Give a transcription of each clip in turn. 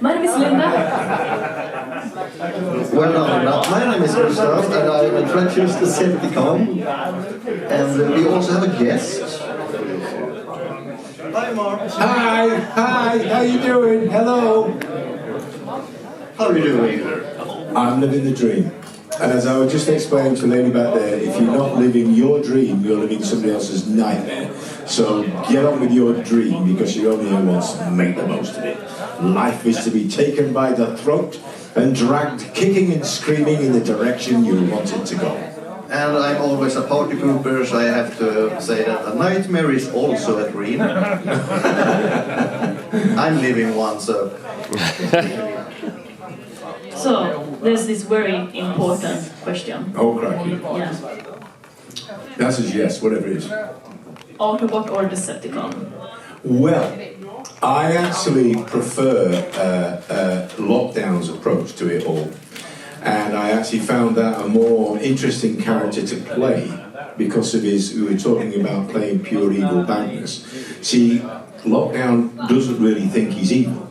My name is Linda. Well, my name is Gustaf, and I introduce the Retcon. And we also have a guest. Hi, Mark. Hi, how you doing? Hello. How are you doing? I'm living the dream. And as I was just explaining to the lady back there, if you're not living your dream, you're living somebody else's nightmare. So get on with your dream, because you're only here once, and make the most of it. Life is to be taken by the throat and dragged kicking and screaming in the direction you want it to go. And I'm always a party pooper, so I have to say that a nightmare is also a dream. I'm living one, so... So, there's this very important question. Oh, cracky. Yeah. The answer is yes, whatever it is. Autobot or Decepticon? Well, I actually prefer Lockdown's approach to it all. And I actually found that a more interesting character to play because of his, we were talking about playing pure evil badness. See, Lockdown doesn't really think he's evil.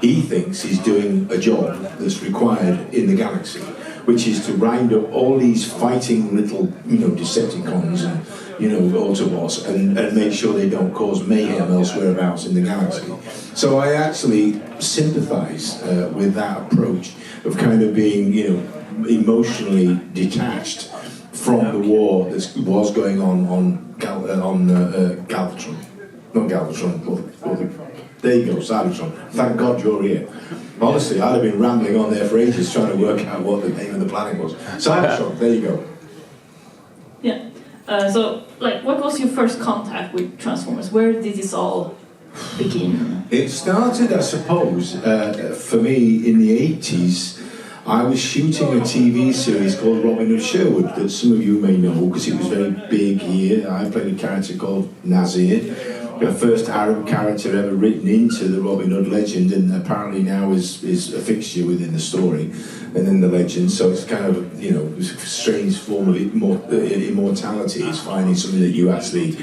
He thinks he's doing a job that's required in the galaxy, which is to round up all these fighting little, Decepticons and, Autobots and make sure they don't cause mayhem elsewhereabouts in the galaxy. So I actually sympathise with that approach of kind of being, emotionally detached from the war that was going on Galvatron. Not Galvatron, there you go, Cybertron. Thank God you're here. Honestly, I'd have been rambling on there for ages trying to work out what the name of the planet was. Cybertron, there you go. Yeah. What was your first contact with Transformers? Where did this all begin? It started, I suppose, for me in the 80s. I was shooting a TV series called Robin Hood Sherwood that some of you may know because it was very big here. I played a character called Nazir, the first Arab character ever written into the Robin Hood legend, and apparently now is a fixture within the story and in the legend. So it's kind of a strange form of immortality. It's finding something that you actually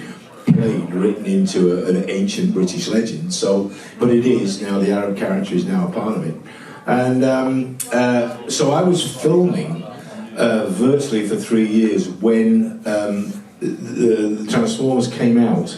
played written into an ancient British legend. So, but it is now, the Arab character is now a part of it. And so I was filming virtually for 3 years when the Transformers came out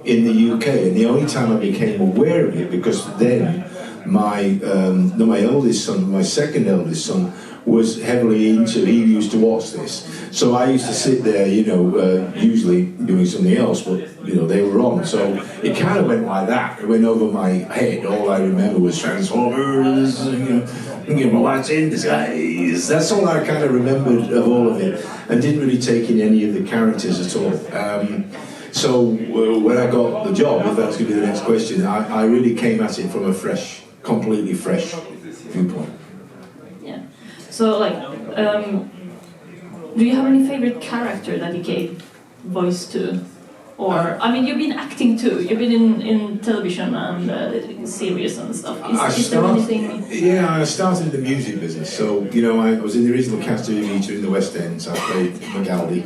in the UK, and the only time I became aware of it, because then my eldest son, my second eldest son, was heavily into, he used to watch this. So I used to sit there, usually doing something else, but, they were on. So it kind of went like that. It went over my head. All I remember was Transformers, what's in disguise. That's all I kind of remembered of all of it, and didn't really take in any of the characters at all. So when I got the job, if that's going to be the next question, I really came at it from a completely fresh viewpoint. Yeah. So, do you have any favorite character that you gave voice to? Or, you've been acting too. You've been in television and series and stuff. Is there anything? Yeah, I started in the music business. So, I was in the original cast of Evita in the West End. So I played Magaldi.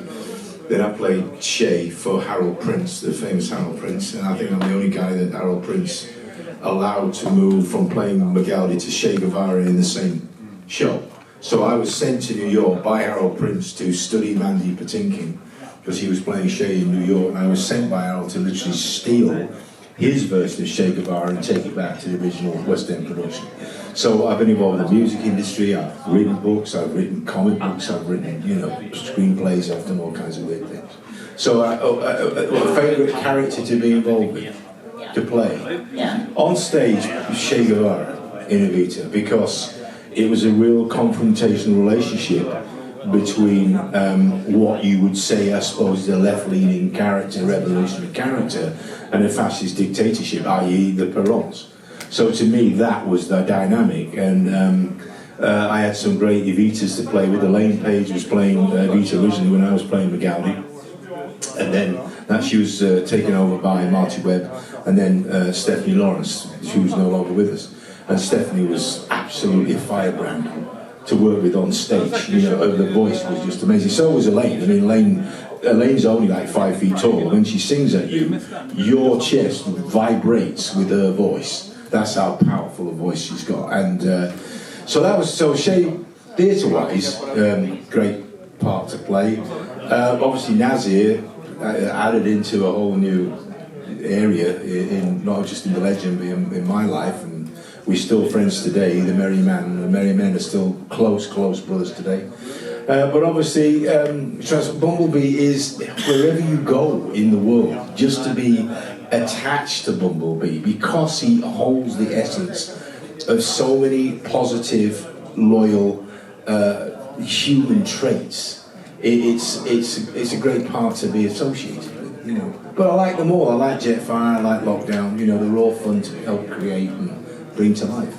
Then I played Shay for Harold Prince, the famous Harold Prince, and I think I'm the only guy that Harold Prince allowed to move from playing Magaldi to Che Guevara in the same show. So I was sent to New York by Harold Prince to study Mandy Patinkin, because he was playing Shay in New York, and I was sent by Harold to literally steal his version of Che Guevara and take it back to the original West End production. So I've been involved in the music industry, I've written books, I've written comic books, I've written, screenplays, I've done all kinds of weird things. So a favourite character to be involved with, to play. Yeah. On stage, Che Guevara in Evita, because it was a real confrontational relationship between what you would say, I suppose, the left-leaning character, revolutionary character, and a fascist dictatorship, i.e. the Perons. So to me, that was the dynamic, and I had some great Evitas to play with. Elaine Page was playing Evita originally when I was playing Magaldi, and then she was taken over by Marty Webb, and then Stephanie Lawrence, she was no longer with us. And Stephanie was absolutely a firebrand to work with on stage. The voice was just amazing. So was Elaine. Elaine's only like 5 feet tall. When she sings at you, your chest vibrates with her voice. That's how powerful a voice she's got. And so that was, so Shay, theatre-wise, great part to play. Obviously Nazir added into a whole new area, in not just in the legend, but in my life. And we're still friends today, the Merry Men are still close brothers today. But obviously, Bumblebee is, wherever you go in the world, just to be attached to Bumblebee, because he holds the essence of so many positive, loyal, human traits. It's a great part to be associated with, you know. But I like them all. I like Jetfire, I like Lockdown. You know, they're all fun to help create and bring to life.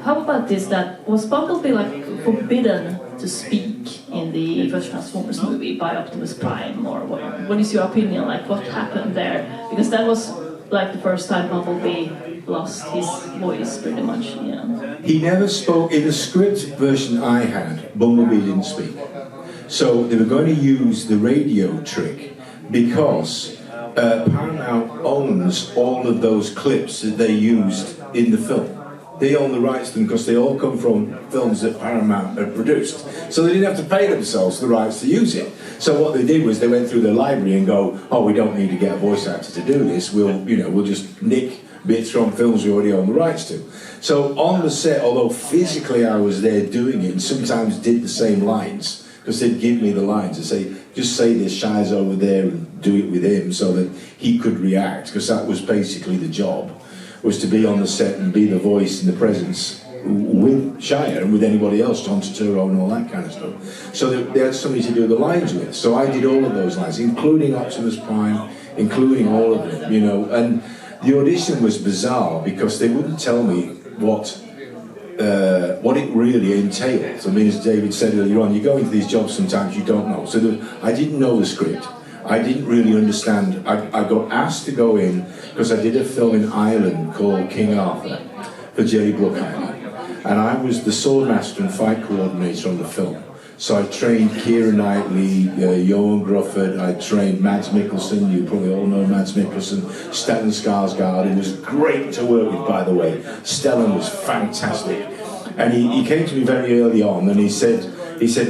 How about this? That was Bumblebee like forbidden to speak in the first Transformers movie by Optimus Prime, or what is your opinion? Like, what happened there? Because that was like the first time Bumblebee lost his voice, pretty much. Yeah. He never spoke in the script version I had. Bumblebee didn't speak, so they were going to use the radio trick because Paramount owns all of those clips that they used in the film. They own the rights to them because they all come from films that Paramount had produced. So they didn't have to pay themselves the rights to use it. So what they did was they went through their library and go, oh, we don't need to get a voice actor to do this. We'll just nick bits from films we already own the rights to. So on the set, although physically I was there doing it and sometimes did the same lines, because they'd give me the lines and say, just say this, Shire's over there, and do it with him so that he could react, because that was basically the job, was to be on the set and be the voice and the presence with Shire and with anybody else, John Turturro and all that kind of stuff. So they had somebody to do the lines with. So I did all of those lines, including Optimus Prime, including all of them, you know. And the audition was bizarre because they wouldn't tell me what it really entails. I mean, as David said earlier on, you go into these jobs sometimes you don't know. So I didn't know the script. I didn't really understand. I got asked to go in because I did a film in Ireland called King Arthur for Jerry Bruckheimer, and I was the swordmaster and fight coordinator on the film. So I trained Keira Knightley, Johan Grufford, I trained Mads Mikkelsen, you probably all know Mads Mikkelsen, Stellan Skarsgård, who was great to work with, by the way. Stellan was fantastic. And he came to me very early on and he said,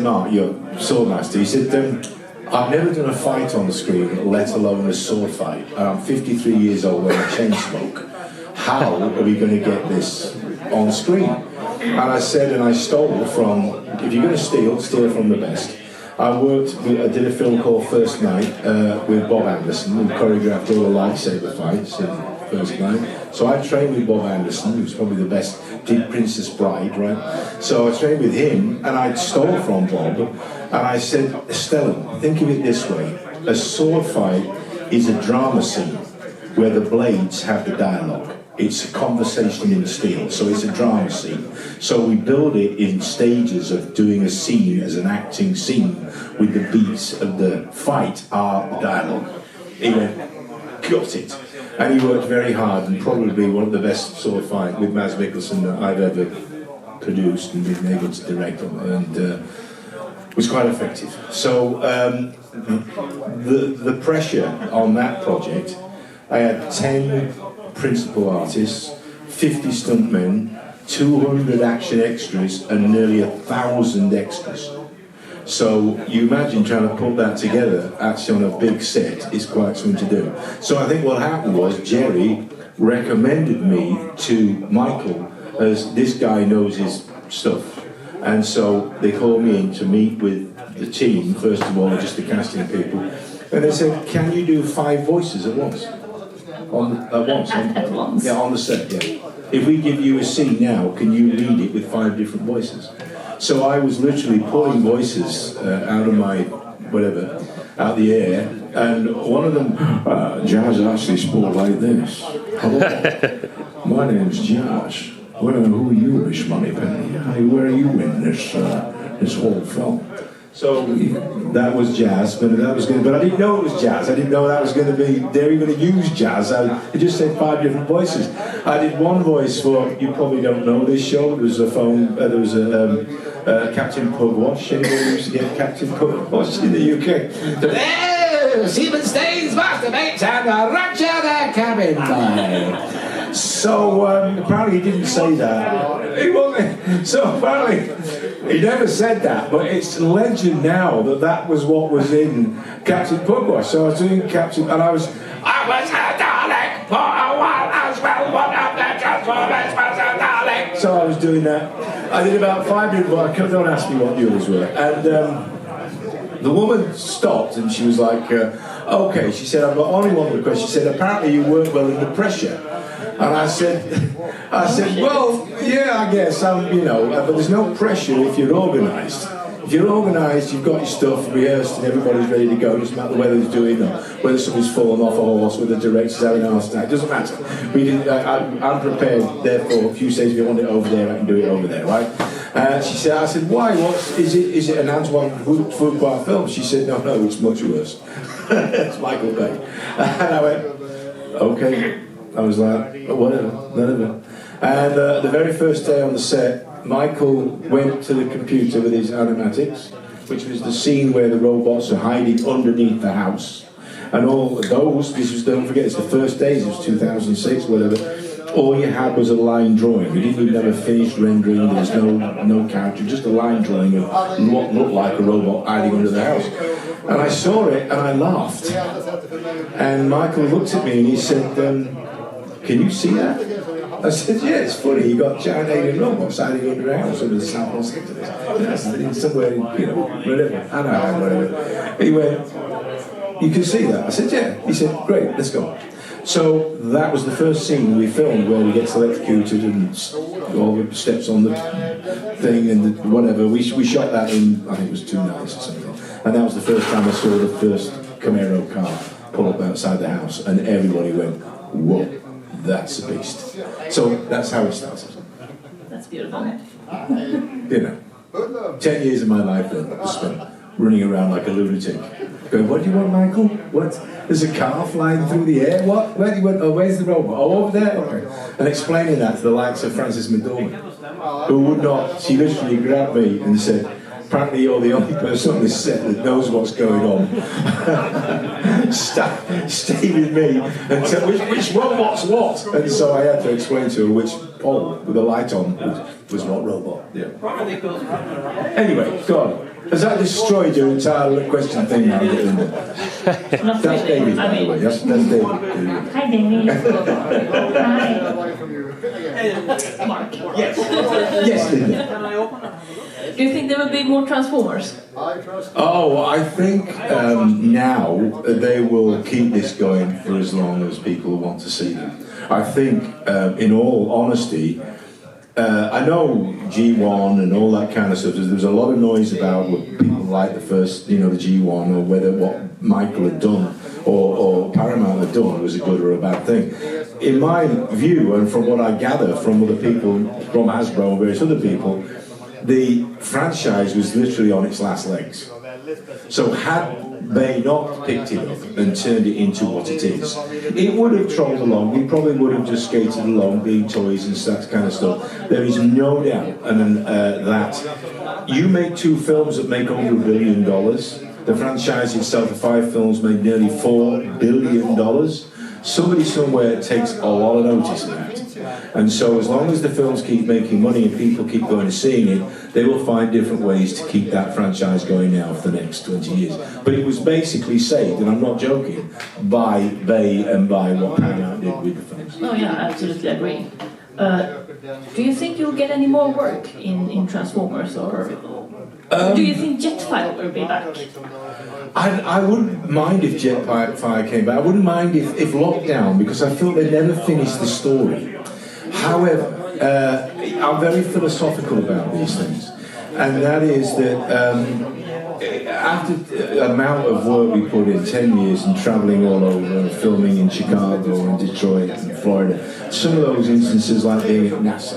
Mark, you're swordmaster. He said, I've never done a fight on the screen, let alone a sword fight. I'm 53 years old and I chain smoke. How are we going to get this on screen? And I said, and I stole from, if you're going to steal from the best. I did a film called First Night with Bob Anderson, who choreographed all the lightsaber fights in First Night. So I trained with Bob Anderson, who's probably the best, did Princess Bride, right? So I trained with him, and I stole from Bob, and I said, Stellan, think of it this way. A sword fight is a drama scene where the blades have the dialogue. It's a conversation in steel, so it's a drama scene. So we build it in stages of doing a scene as an acting scene with the beats of the fight are the dialogue. He went, got it. And he worked very hard, and probably one of the best sword fight with Mads Mikkelsen that I've ever produced and been able to direct on, and was quite effective. So the pressure on that project, I had 10 principal artists, 50 stuntmen, 200 action extras, and nearly 1,000 extras. So you imagine trying to put that together actually on a big set is quite something to do. So I think what happened was Jerry recommended me to Michael as this guy knows his stuff. And so they called me in to meet with the team, first of all, just the casting people. And they said, can you do 5 voices at once? At once? Yeah, on the set, yeah. If we give you a scene now, can you read it with 5 different voices? So I was literally pulling voices out of my, out the air, and one of them, Jazz actually spoke like this. Hello, my name's Jazz. Who are you, Miss Moneypenny? Where are you in this whole film? So that was Jazz, but I didn't know it was Jazz. I didn't know that was going to be, they were going to use Jazz. It just said 5 different voices. I did one voice for, you probably don't know this show, there was a Captain Pugwash. Anybody used to get Captain Pugwash in the UK? Seaman Staines, masturbate and rupture their cabin boy. So apparently he didn't say that. He wasn't. So apparently he never said that, but it's legend now that was what was in Captain Pugwash. So I was doing Captain, and I was a Dalek for a while as well. One of the Transformers was a Dalek. So I was doing that. I did about 5 minutes. Well, don't ask me what the others were. And the woman stopped and she was like, okay. She said, I've got only one request. She said, apparently you weren't well under pressure. And I said, well, yeah, I guess but there's no pressure if you're organised. If you're organised, you've got your stuff rehearsed and everybody's ready to go. It doesn't matter the weather's doing or whether somebody's fallen off a horse, whether the director's having a heart attack. It doesn't matter. I'm prepared. Therefore, if you say to me, I want it over there, I can do it over there, right? I said, why? Is it an Antoine Fuqua film? She said, no, it's much worse. It's Michael Bay. And I went, okay. I was like, whatever, none of it. And the very first day on the set, Michael went to the computer with his animatics, which was the scene where the robots are hiding underneath the house. And all those, don't forget, it's the first days, it was 2006, whatever. All you had was a line drawing. We didn't even have a finished rendering, there was no character, just a line drawing of what looked like a robot hiding under the house. And I saw it and I laughed. And Michael looked at me and he said, can you see that? I said, yeah, it's funny. You got giant alien robots hiding under a house under the South Los Angeles. Yes, somewhere in, whatever. Anaheim, whatever. He went, you can see that? I said, yeah. He said, great, let's go. So that was the first scene we filmed where we get electrocuted and all the steps on the thing and whatever. We shot that in, I think it was 2 nights or something. And that was the first time I saw the first Camaro car pull up outside the house, and everybody went, whoa. That's a beast. So that's how it started. That's beautiful. 10 years of my life then was spent running around like a lunatic. Going, what do you want, Michael? What? There's a car flying through the air? What? Where do you want? Oh, where's the robot? Oh, over there? Okay. And explaining that to the likes of Frances McDormand, who would not, she literally grabbed me and said, apparently you're the only person on this set that knows what's going on. Stay with me and tell which robot's what. And so I had to explain to her which pole with the light on was what robot. Yeah. Anyway, go on. Has that destroyed your entire question thing now? That's David, by the way. That's David. Hi, David. Hi. Mark. Yes, Linda. Do you think there will be more Transformers? Oh, I think now they will keep this going for as long as people want to see them. I think, in all honesty, I know G1 and all that kind of stuff. There's a lot of noise about what people like the first, the G1, or whether what Michael had done or Paramount had done was a good or a bad thing. In my view, and from what I gather from other people, from Hasbro and various other people, the franchise was literally on its last legs. So had they not picked it up and turned it into what it is, it would have trolled along. We probably would have just skated along, being toys and that kind of stuff. There is no doubt that you make 2 films that make over $1 billion. The franchise itself, the 5 films, made nearly $4 billion. Somebody somewhere takes a lot of notice of that. And so as long as the films keep making money and people keep going and seeing it, they will find different ways to keep that franchise going now for the next 20 years. But it was basically saved, and I'm not joking, by Bay and by what Paramount did with the films. Oh yeah, I absolutely agree. Do you think you'll get any more work in Transformers, or do you think Jetfire will be back? I wouldn't mind if Jetfire came back. I wouldn't mind if Lockdown, because I felt they never finished the story. However, I'm very philosophical about these things, and that is that after the amount of work we put in, 10 years, and travelling all over, and filming in Chicago and Detroit and Florida, some of those instances, like being at NASA,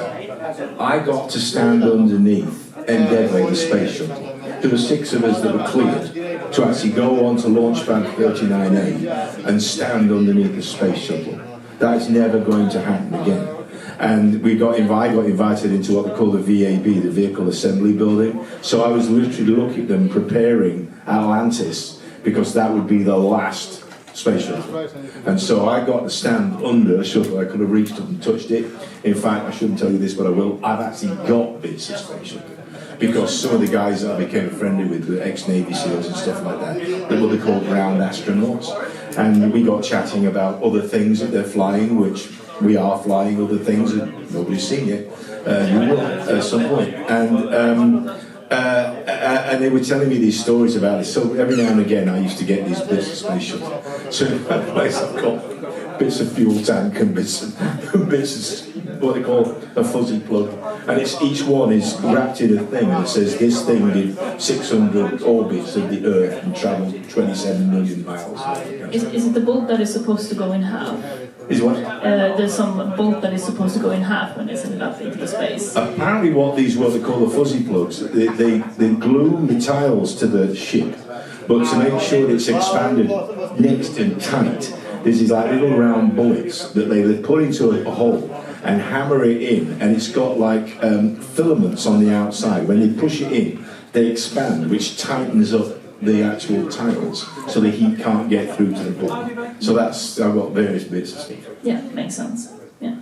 I got to stand underneath Endeavour, the space shuttle. There were 6 of us that were cleared to actually go on to Launchpad 39A and stand underneath the space shuttle. That's never going to happen again. And I got invited into what they call the VAB, the Vehicle Assembly Building. So I was literally looking at them preparing Atlantis, because that would be the last space shuttle. And so I got to stand under a shuttle. I could have reached up and touched it. In fact, I shouldn't tell you this, but I will. I've actually got bits of space shuttle. Because some of the guys that I became friendly with were ex-Navy SEALs and stuff like that, they were called ground astronauts. And we got chatting about other things that they're flying, which we are flying other things that nobody's seen yet. You will at some point. And they were telling me these stories about it. So every now and again I used to get these bits of space shuttle. So in that place I've got bits of fuel tank and bits of what they call a fuzzy plug. And each one is wrapped in a thing that says this thing did 600 orbits of the Earth and travelled 27 million miles. Is it the bolt that is supposed to go in half? Is what? There's some bolt that is supposed to go in half when it's ended up into the space. Apparently what they call the fuzzy plugs, they glue the tiles to the ship, but to make sure it's expanded next and tight, there's these like little round bullets that they put into a hole and hammer it in, and it's got like filaments on the outside. When they push it in, they expand, which tightens up the actual tiles, so the heat can't get through to the bulb. So I've got various bits of stuff. Yeah, makes sense. Yeah,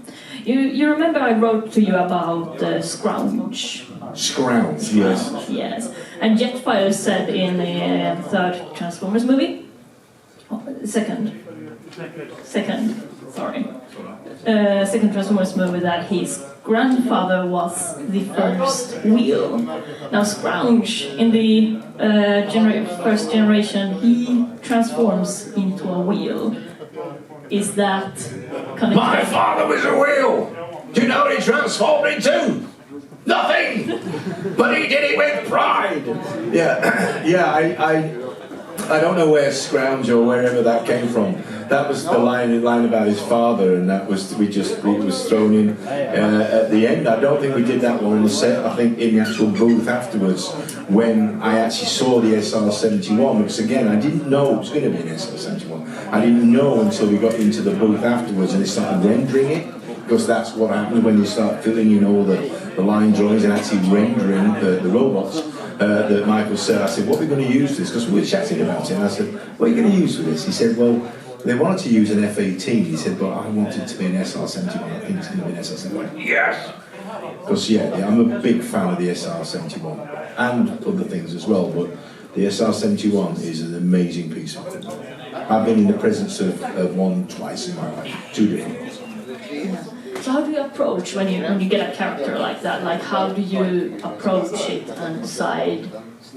you remember I wrote to you about Scrounge. Scrounge, yes. Yes, and Jetfire said in the third Transformers movie, second, second Transformers movie, that his grandfather was the first wheel. Now Scrounge, in the first generation, he transforms into a wheel. Is that kind of... My father was a wheel! Do you know what he transformed into? Nothing! But he did it with pride! Yeah, I don't know where Scrounge or wherever that came from. That was the line about his father, and that was it was thrown in at the end. I don't think we did that one on the set. I think in the actual booth afterwards, when I actually saw the SR-71, because again I didn't know it was going to be an SR-71. I didn't know until we got into the booth afterwards and they started rendering it, because that's what happens when you start filling in all the line drawings and actually rendering the robots. That Michael said, I said, what are we going to use this? Because we were chatting about it, and I said, what are you going to use for this? He said, well, they wanted to use an F-18. He said, but I want it to be an SR-71. I think it's going to be an SR-71. Yes! Because, I'm a big fan of the SR-71 and other things as well, but the SR-71 is an amazing piece of equipment. I've been in the presence of one twice in my life, two different ones. Yeah. So how do you approach when you get a character like that? Like, how do you approach it and decide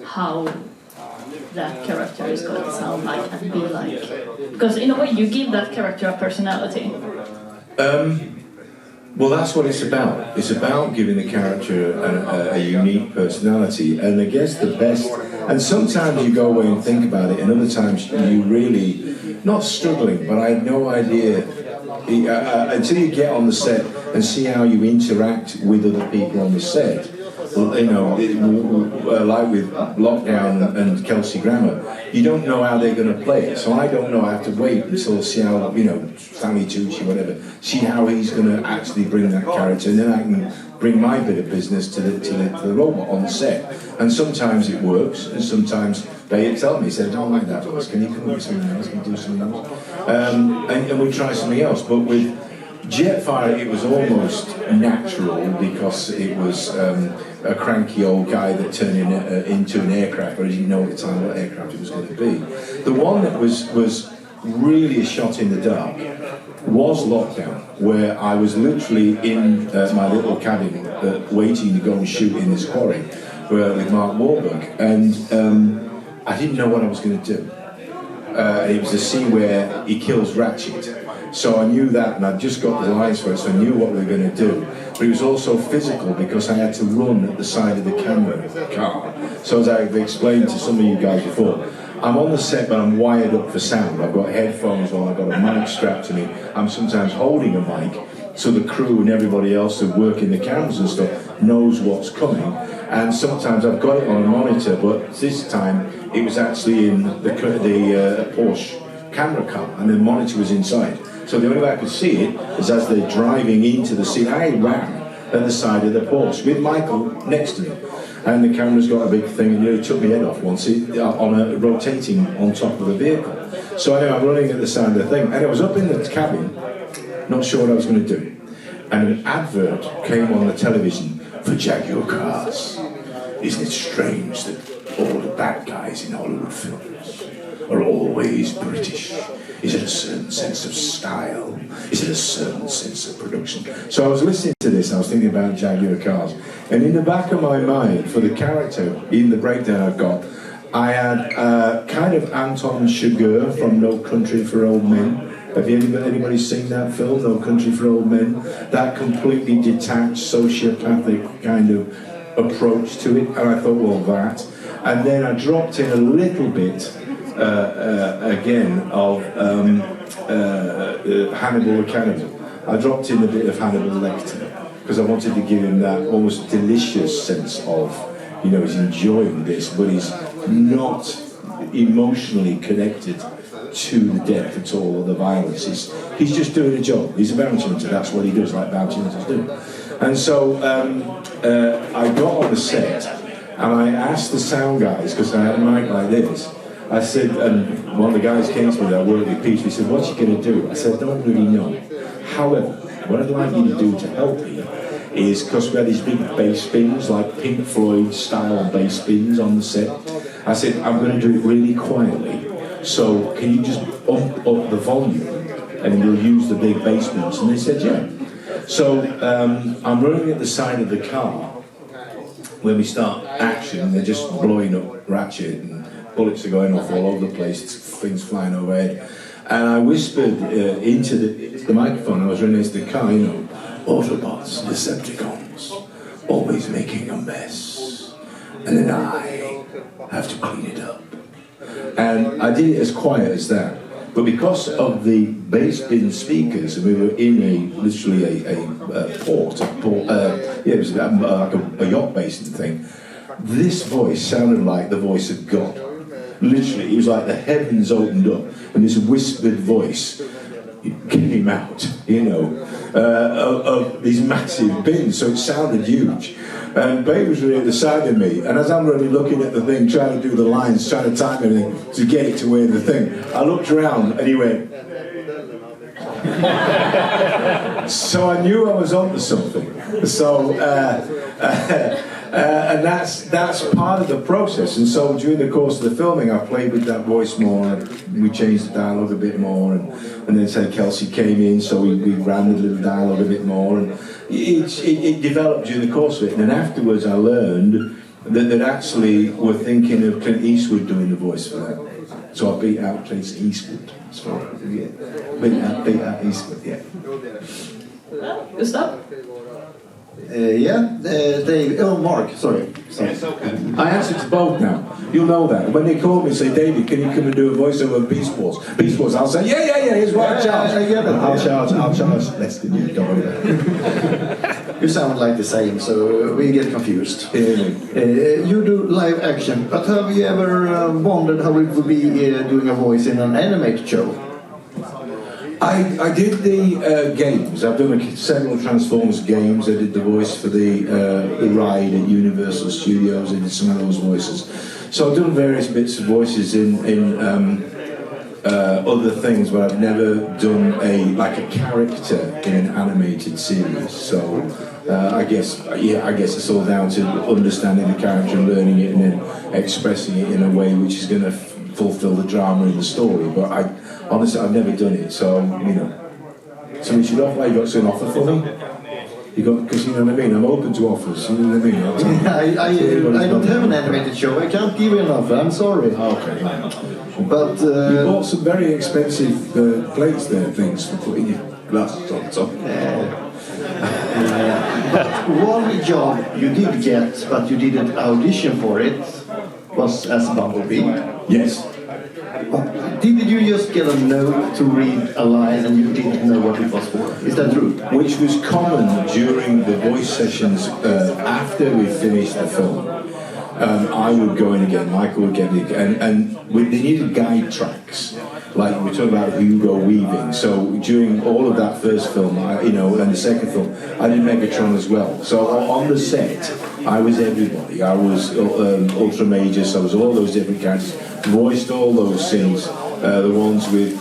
how that character is going to sound like and be like? Because in a way you give that character a personality. Well, that's what it's about. It's about giving the character a unique personality, and I guess the best. And sometimes you go away and think about it, and other times you really not struggling. But I had no idea until you get on the set and see how you interact with other people on the set. Like with Lockdown and Kelsey Grammer, you don't know how they're going to play it. So I don't know. I have to wait until see how, Stanley Tucci, whatever, see how he's going to actually bring that character, and then I can bring my bit of business to the robot on the set. And sometimes it works, and sometimes they tell me, say, I don't like that voice, can you come up with something else, can you do something else? And we try something else. But with Jetfire, it was almost natural, because it was a cranky old guy that turned into an aircraft, but I didn't know at the time what aircraft it was going to be. The one that was really a shot in the dark was Lockdown, where I was literally in my little cabin waiting to go and shoot in this quarry with Mark Wahlberg, and I didn't know what I was going to do. It was a scene where he kills Ratchet. So I knew that, and I'd just got the lines for it, so I knew what we were going to do. But it was also physical, because I had to run at the side of the camera car. So as I've explained to some of you guys before, I'm on the set, but I'm wired up for sound. I've got headphones on, I've got a mic strapped to me. I'm sometimes holding a mic, so the crew and everybody else that work in the cameras and stuff knows what's coming. And sometimes I've got it on a monitor, but this time it was actually in the Porsche camera car, and the monitor was inside. So the only way I could see it is as they're driving into the scene. I ran at the side of the Porsche with Michael next to me, and the camera's got a big thing, and nearly took my head off once rotating on top of the vehicle. So anyway, I'm running at the sound of the thing, and I was up in the cabin, not sure what I was going to do, and an advert came on the television for Jaguar cars. Isn't it strange that all the bad guys in Hollywood films are always British? Is it a certain sense of style? Is it a certain sense of production? So I was listening to this, I was thinking about Jaguar cars, and in the back of my mind, for the character, in the breakdown I've got, I had kind of Anton Chigurh from No Country for Old Men. Have anybody seen that film, No Country for Old Men? That completely detached, sociopathic kind of approach to it, and I thought, well, that. And then I dropped in a little bit, again, of Hannibal the Cannibal. I dropped in a bit of Hannibal Lecter, because I wanted to give him that almost delicious sense of, you know, he's enjoying this, but he's not emotionally connected to the death at all, or the violence. He's just doing a job. He's a bounty hunter, that's what he does, like bounty hunters do. And so I got on the set, and I asked the sound guys, because I had a mic like this, I said, and one of the guys came to me that I worked with, Peter, he said, what's he going to do? I said, I don't really know. However, what I'd like you to do to help me is, because we had these big bass bins, like Pink Floyd style bass bins on the set, I said, I'm going to do it really quietly, so can you just up the volume and we'll use the big bass bins? And they said, yeah. So I'm running at the side of the car when we start action, they're just blowing up Ratchet and bullets are going off all over the place, things flying overhead. And I whispered into the microphone, I was running into the car, you know, Autobots, Decepticons, always making a mess. And then I have to clean it up. And I did it as quiet as that. But because of the bass bin speakers, and we were in literally a port, it was like a yacht basin thing, this voice sounded like the voice of God. Literally, it was like the heavens opened up, and this whispered voice came out, you know, of these massive bins, so it sounded huge. And Babe was really at the side of me, and as I'm really looking at the thing, trying to do the lines, trying to time everything to get it to where the thing, I looked around and he went. So I knew I was onto something. So, and that's part of the process. And so during the course of the filming, I played with that voice more. And we changed the dialogue a bit more, and then say Kelsey came in, so we ran the little dialogue a bit more, and it developed during the course of it. And then afterwards, I learned that actually we're thinking of Clint Eastwood doing the voice for that. So I beat out Clint Eastwood. So yeah, beat out Eastwood. Yeah. Gustaf? Dave, Mark, sorry. I answered to both now. You'll know that. When they call me and say, David, can you come and do a voiceover of Beast Wars? Beast Wars, I'll say, yeah, here's what I charge. I'll charge less than you. Don't worry. You sound like the same, so we get confused. You do live action, but have you ever wondered how it would be doing a voice in an animated show? I did the games. I've done several Transformers games. I did the voice for the ride at Universal Studios. I did some of those voices. So I've done various bits of voices in other things, but I've never done a character in an animated series. So I guess it's all down to understanding the character and learning it, and then expressing it in a way which is going to fulfill the drama in the story. But honestly, I've never done it, so, you know. So we should offer, you got an offer for me? Because you know what I mean, I'm open to offers, you know what I mean? I don't have an animated show, I can't give you an offer, I'm sorry. Okay. But you bought some very expensive plates there, things for putting your glasses on top. But one job you did get, but you didn't audition for it, was as Bumblebee. Yes. Did you just get a note to read a line and you didn't know what it was for? Is that true? Which was common during the voice sessions after we finished the film. I would go in again, Michael would get in, and they needed guide tracks. Like we're talking about Hugo weaving. So during all of that first film, and the second film, I did Megatron as well. So on the set, I was everybody. I was Ultra Magus, I was all those different characters, voiced all those scenes, the ones with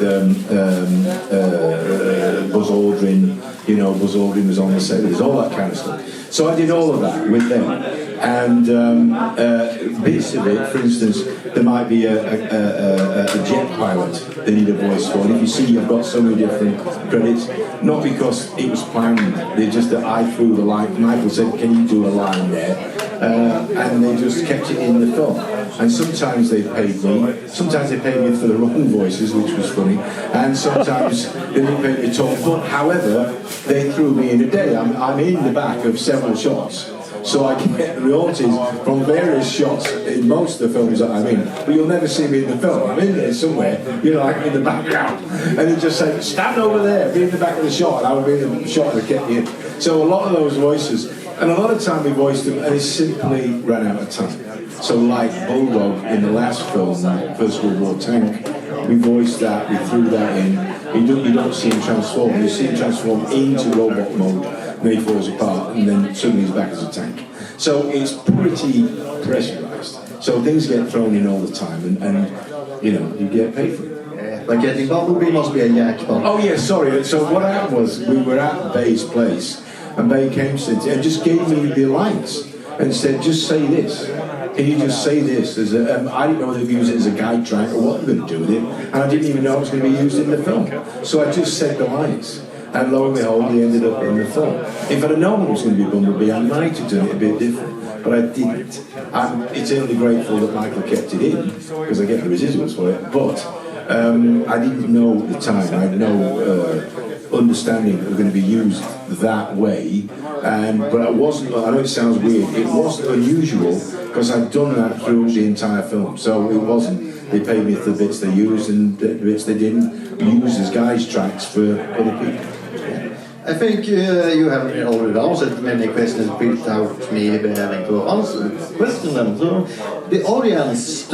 Buzz Aldrin. You know, Buzz Aldrin was on the set. There's all that kind of stuff. So I did all of that with them. And bits of it, for instance, there might be a jet pilot they need a voice for. And if you see, you've got so many different credits, not because it was planned, they just that I threw the line. Michael said, "Can you do a line there?" And they just kept it in the film. And sometimes they paid me. Sometimes they paid me for the wrong voices, which was funny. And sometimes they didn't pay me at all. But however, they threw me in a day. I'm in the back of several shots. So I get royalties from various shots in most of the films that I'm in. But you'll never see me in the film. I'm in there somewhere, you know, like in the background. And they just say, "Stand over there, be in the back of the shot." And I would be in the shot that kept me in. So a lot of those voices, and a lot of time we voiced them, and it simply ran out of time. So like Bulldog in the last film, First World War Tank, we voiced that, we threw that in. You don't see him transform. You see him transform into robot mode, and then he falls apart, and then suddenly he's back as a tank. So it's pretty pressurized. So things get thrown in all the time, and you know, you get paid for it. Yeah, but getting Bumblebee must be a jackpot. Oh yeah, sorry. So what happened was, we were at Bay's place, and Bay came and just gave me the lines and said, "Just say this. Can you just say this?" I didn't know whether to use it as a guide track or what they were going to do with it, and I didn't even know it was going to be used in the film. So I just said the lines, and lo and behold, they ended up in the film. If I'd have known it was going to be Bumblebee, I might have done it a bit different, but I didn't. I'm eternally grateful that Michael kept it in, because I get the residuals for it, but I didn't know at the time. I had no understanding that it was going to be used that way, but I wasn't. I know it sounds weird. It wasn't unusual because I'd done that through the entire film, so it wasn't. They paid me for the bits they used and the bits they didn't use as guys tracks for other people. I think you have already answered many questions without me having to answer question them. So the audience,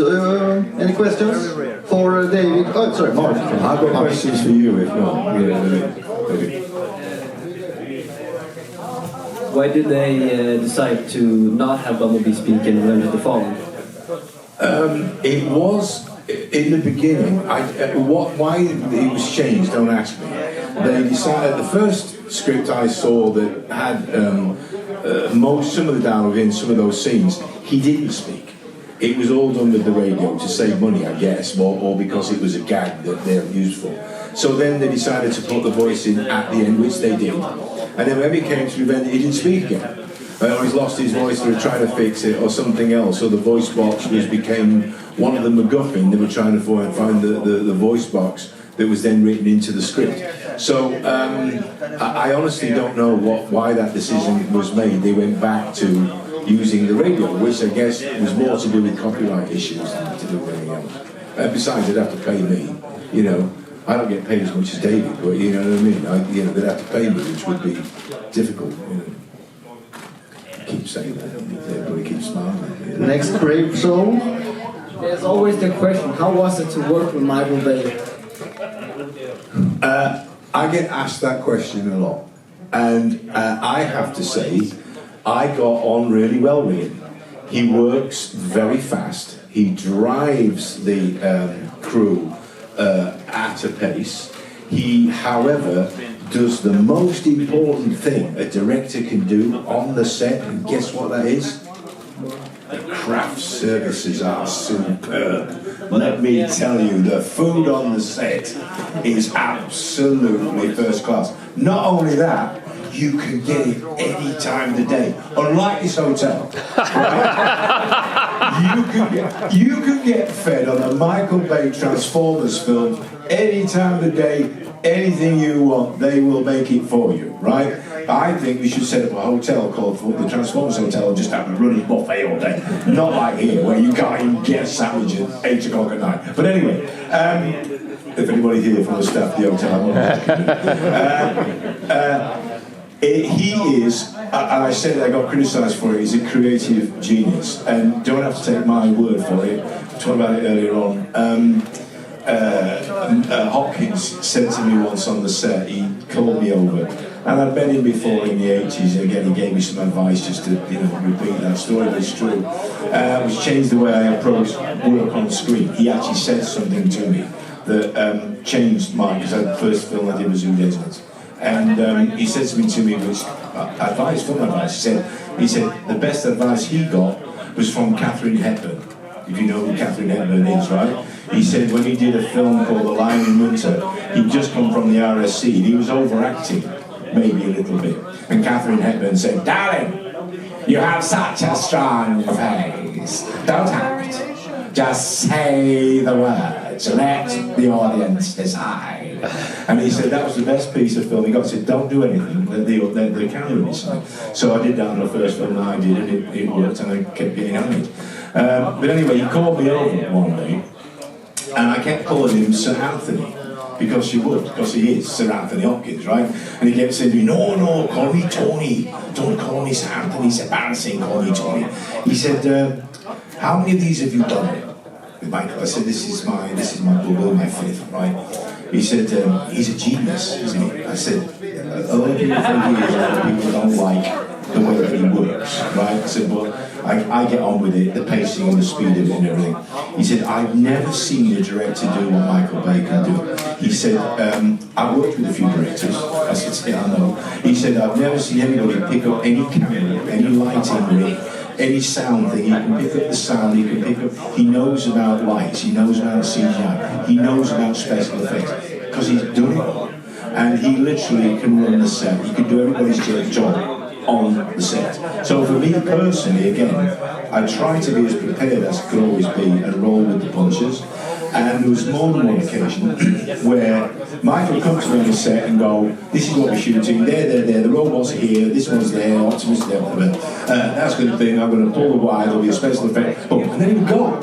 any questions for David? Oh, sorry, Mark. I've got questions for you, if not. Okay. Why did they decide to not have Bumblebee speak in Lund at the Fall? It was in the beginning. Why it was changed? Don't ask me. They decided the first script I saw that had some of the dialogue in some of those scenes. He didn't speak. It was all done with the radio to save money, I guess, or because it was a gag that they're used for. So then they decided to put the voice in at the end, which they did. And then when he came to the event, he didn't speak again. Or he's lost his voice, they were trying to fix it, or something else. So the voice box became one of the MacGuffin. They were trying to find the voice box that was then written into the script. So I honestly don't know why that decision was made. They went back to using the radio, which I guess was more to do with copyright issues than to do with anything else. Besides, they'd have to pay me, you know. I don't get paid as much as David, but you know what I mean? They'd have to pay me, which would be difficult, you know. I keep saying that, everybody keeps smiling. You know? Next brave soul. There's always the question, how was it to work with Michael Bay? I get asked that question a lot, and I have to say, I got on really well with him. He works very fast. He drives the crew at a pace. He, however, does the most important thing a director can do on the set, and guess what that is? The craft services are superb. Let me tell you, the food on the set is absolutely first class. Not only that, you can get it any time of the day. Unlike this hotel, right? you can get fed on a Michael Bay Transformers film any time of the day, anything you want, they will make it for you, right? I think we should set up a hotel called the Transformers Hotel and just have a running buffet all day. Not like here, where you can't even get a sandwich at 8 o'clock at night. But anyway, if anybody here from the staff of the hotel, he is, and I said I got criticised for it, he's a creative genius. And don't have to take my word for it. I talked about it earlier on. Hopkins said to me once on the set, he called me over, and I'd met him before in the 80s, and again he gave me some advice just to repeat that story, but it's true, which changed the way I approach work on screen. He actually said something to me that changed mine, because the first film I did was Who Desmond. And he said something to me, which film advice. He said the best advice he got was from Catherine Hepburn. If you know who Catherine Hepburn is, right? He said when he did a film called The Lion in Winter, he'd just come from the RSC and he was overacting, maybe a little bit. And Catherine Hepburn said, "Darling, you have such a strong face. Don't act. Just say the words. Let the audience decide." And he said that was the best piece of film he got. He said, "Don't do anything. Let the camera decide." So I did that on the first film that I did, and it worked, and I kept getting on it. But anyway, he called me over one day, and I kept calling him Sir Anthony, because he is Sir Anthony Hopkins, right? And he kept saying to me, no, call me Tony. Don't call me Sir Anthony, it's embarrassing, call me Tony. He said, how many of these have you done with Michael? I said, this is my brother, my fifth, right? He said, he's a genius, isn't he? I said, a lot of people think he is, a lot of people don't like the way that he works, right? I said, well, I get on with it, the pacing and the speed of it and everything. He said, I've never seen a director do what Michael Bay can do. He said, I've worked with a few directors. I said, yeah, I know. He said, I've never seen anybody pick up any camera, any lighting rig, any sound thing. He can pick up the sound, he can pick up, he knows about lights, he knows about CGI, he knows about special effects, because he's done it all. And he literally can run the set, he can do everybody's job on the set. So for me personally, again, I try to be as prepared as I could always be and roll with the punches. And there was more than one occasion where Michael comes to me on the set and go, this is what we're shooting, there, the robots are here, this one's there, Optimus is there, whatever. That's going to thing, I'm going to pull the wire, there'll be a special effect, boom, and then he would go.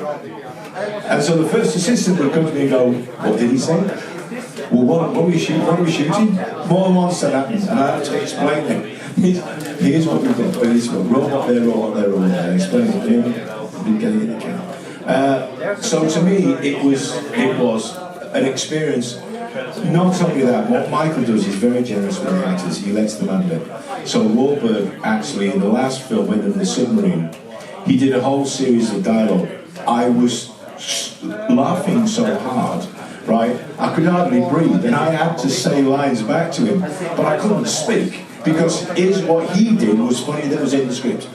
And so the first assistant would come to me and go, what did he say? Well, what are we shooting? More than once that happened, and I had to explain it. Here's what we've got. This one, robot there. Explain it to him. Been getting in the camp. So to me, it was an experience. Not only that, what Michael does is very generous with the actors. He lets them ad lib. So Wahlberg actually, in the last film, when in the submarine, he did a whole series of dialogue. I was laughing so hard. Right, I could hardly breathe, and I had to say lines back to him, but I couldn't speak because what he did was funny that was in the script.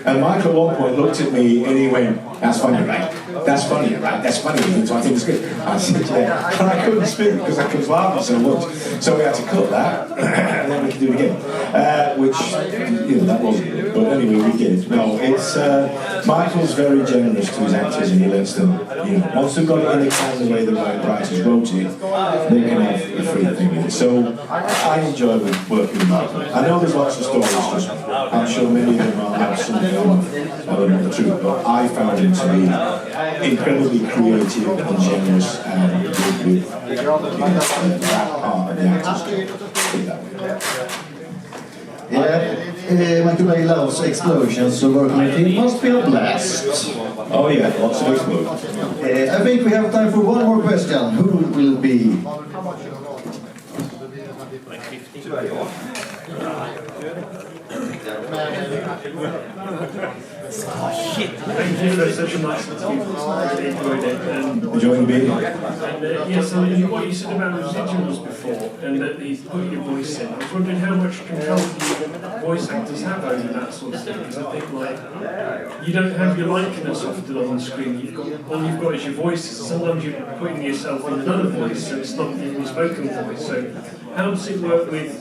And Michael at one point looked at me and he went, "That's funny, right? That's funny, right? That's funny." So I think it's good. I said, "Yeah," and I couldn't speak because I was laughing so much. So we had to cut that, and then we could do it again, which that wasn't good. But anyway, we did. No, it's Michael's very generous to his actors, and he lets them. Once they've got it in the can the way the right writers wrote it, they can have the free thing with it. So I enjoy working with Michael. I know there's lots of stories. I'm sure many of them are have something on the truth, but I found him to be incredibly creative and generous and good with that part of the actors. Yeah, Michael Bay loves explosions, so working with him must be a blast. Oh yeah, lots of explosions. I think we have time for one more question. Who will be? Oh shit! Thank you for such a nice interview. I really enjoyed it. Enjoying being here. Yes, what you said about residuals before, and that you put your voice in. I was wondering how much control do voice actors have over that sort of thing? Because I think you don't have your likeness often on the screen. All you've got is your voice. Sometimes you're putting yourself in another voice, so it's not even a spoken voice. So how does it work with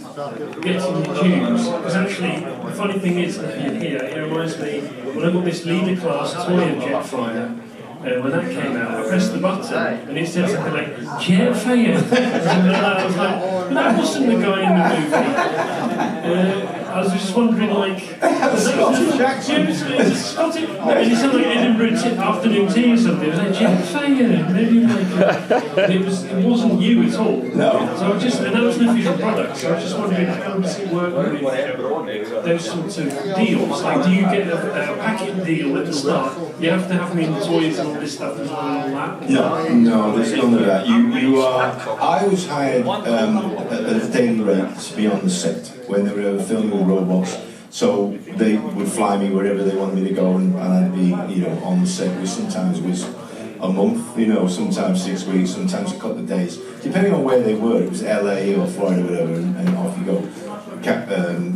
getting your cues? Because actually, the funny thing is, it reminds me, when I got this leader class toy of Jetfire, when that came out, I pressed the button and it said something like, Jetfire! And I was like, but that wasn't the guy in the movie. I was just wondering, seriously, it's Scottish, and it sounded like Edinburgh afternoon tea or something. It was like, Jetfire! It wasn't you at all. No. So and that was an official product, so I was just wondering, how does it work with those sorts of deals? Like, do you get a packet deal at the start? You have to have me in toys and all this stuff as well and all that? No, there's none of that. You are. I was hired at a daily rate to be on the set when they were filming with robots. So they would fly me wherever they wanted me to go, and I'd be, on the set, which sometimes was a month, you know, sometimes 6 weeks, sometimes a couple of days, depending on where they were. It was LA or Florida, whatever, and off you go.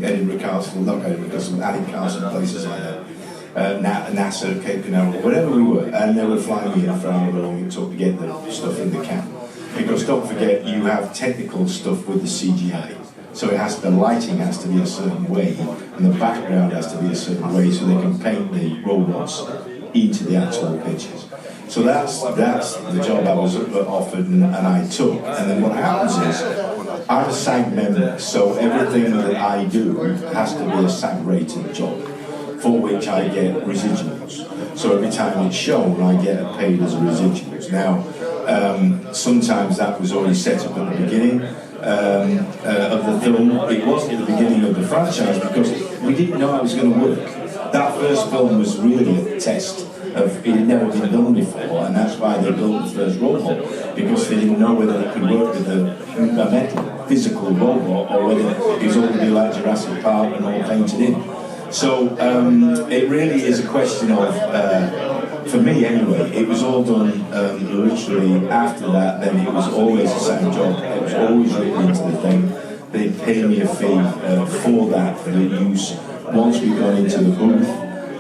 Edinburgh Castle, not Edinburgh Castle, Allen Castle, places like that. NASA, Cape Canaveral, whatever we were, and they would fly me in for however long it took to get the stuff in the camp. Because don't forget, you have technical stuff with the CGI. So the lighting has to be a certain way, and the background has to be a certain way, so they can paint the robots into the actual pictures. So that's the job I was offered and I took. And then what happens is, I'm a SAG member, so everything that I do has to be a SAG-rated job, for which I get residuals. So every time it's shown, I get paid as residuals. Now, sometimes that was already set up at the beginning of the film. It wasn't at the beginning of the franchise because we didn't know how it was going to work. That first film was really a test of it had never been done before, and that's why they built the first robot, because they didn't know whether it could work with a metal, physical robot, or whether it was all going to be like Jurassic Park and all painted in. So it really is a question of, for me anyway, it was all done literally after that. Then it was always the same job. It was always written into the thing. They paid me a fee for that, for the use. Once we got into the booth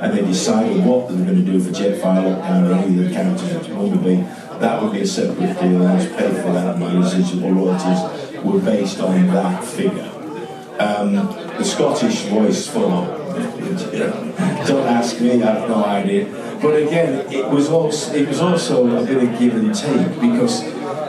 and they decided what they were going to do for Jetfire, Lockdown, or any of the characters of Bumblebee, that would be a separate deal, and I was paid for that. My residual royalties were based on that figure. The Scottish voice for don't ask me, I have no idea. But again, it was also a bit of give and take, because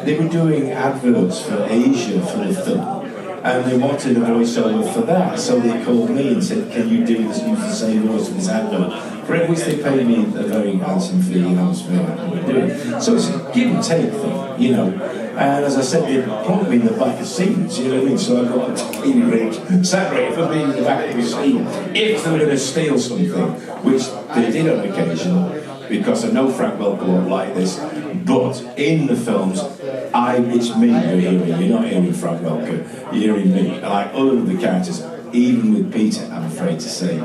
they were doing adverts for Asia for the film, and they wanted a voiceover for that, so they called me and said, can you do this, use the same voice for this advert? For which they paid me a very handsome fee, and I was very happy to do it. So it's a give and take thing, you know. And as I said, they put me in the back of scenes, you know what I mean? So I got a tiny rate, saturated for being in the back of the scene if they were going to steal something, which they did on occasion, because I know Frank Welker won't like this, but in the films, it's me you're hearing, you're not hearing Frank Welker, you're hearing me. And like all of the characters, even with Peter, I'm afraid to say,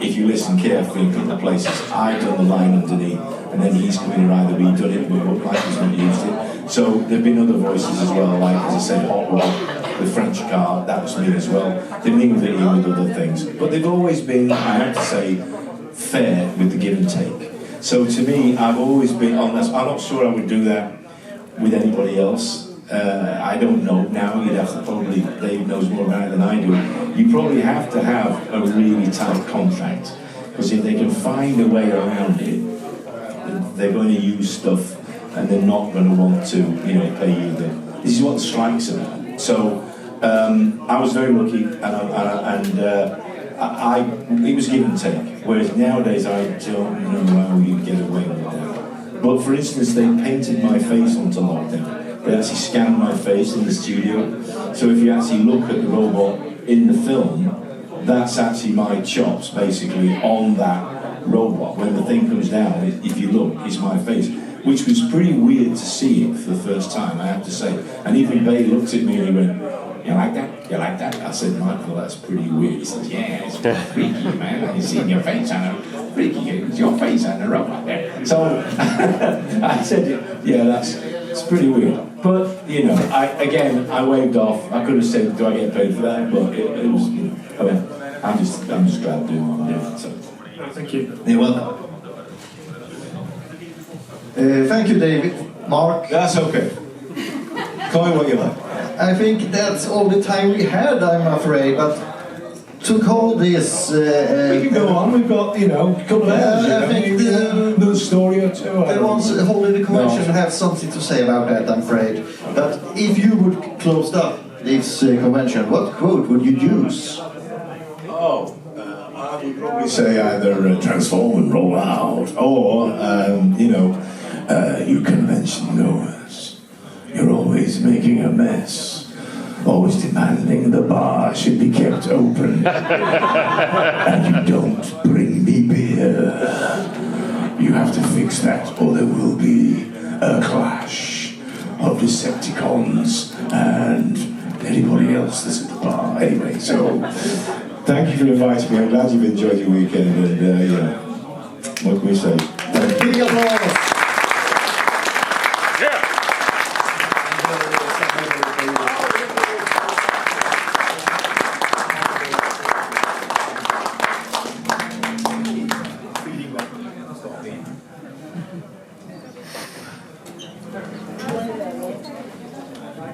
if you listen carefully in a couple of places, I've done the line underneath, and then he's come in and either redone it, but looked like he's not used it. So there have been other voices as well, like as I said, Hot Rod, the French car, that was me as well. They mingled it in with other things. But they've always been, I have to say, fair with the give and take. So to me, I've always been on this. I'm not sure I would do that with anybody else. I don't know now, you'd have to probably, Dave knows more about it than I do. You probably have to have a really tight contract, because if they can find a way around it, they're going to use stuff and they're not going to want to, you know, pay you. This is what the strike's about. So I was very lucky, and it was give and take. Whereas nowadays I don't know how you get away with that. But for instance, they painted my face onto Lockdown. They actually scanned my face in the studio. So if you actually look at the robot in the film, that's actually my chops basically on that robot. When the thing comes down, if you look, it's my face. Which was pretty weird to see it for the first time, I have to say. And even Bay looked at me and he went, you like that? You like that? I said, Michael, that's pretty weird. He said, yeah, it's freaky, man. You've seen your face on a freaky, it's your face on the robot there. So I said, yeah, it's pretty weird. But, you know, I waved off. I could have said, do I get paid for that? But it was, you know, I mean, I'm just glad to do what I'm doing. So. Thank you. You're welcome. Thank you, David. Mark? That's okay. Call me what you like. I think that's all the time we had, I'm afraid, but to call this... we can go on, we've got, you know, a couple of hours. I think the story or two. The ones holding the convention have something to say about that, I'm afraid. But if you would close up this convention, what quote would you use? Oh, I would probably say either transform and roll out, or, you know, you convention goers, you're always making a mess, always demanding the bar should be kept open, and you don't bring me beer. You have to fix that, or there will be a clash of Decepticons and anybody else that's at the bar. Anyway, so thank you for inviting me. I'm glad you've enjoyed your weekend.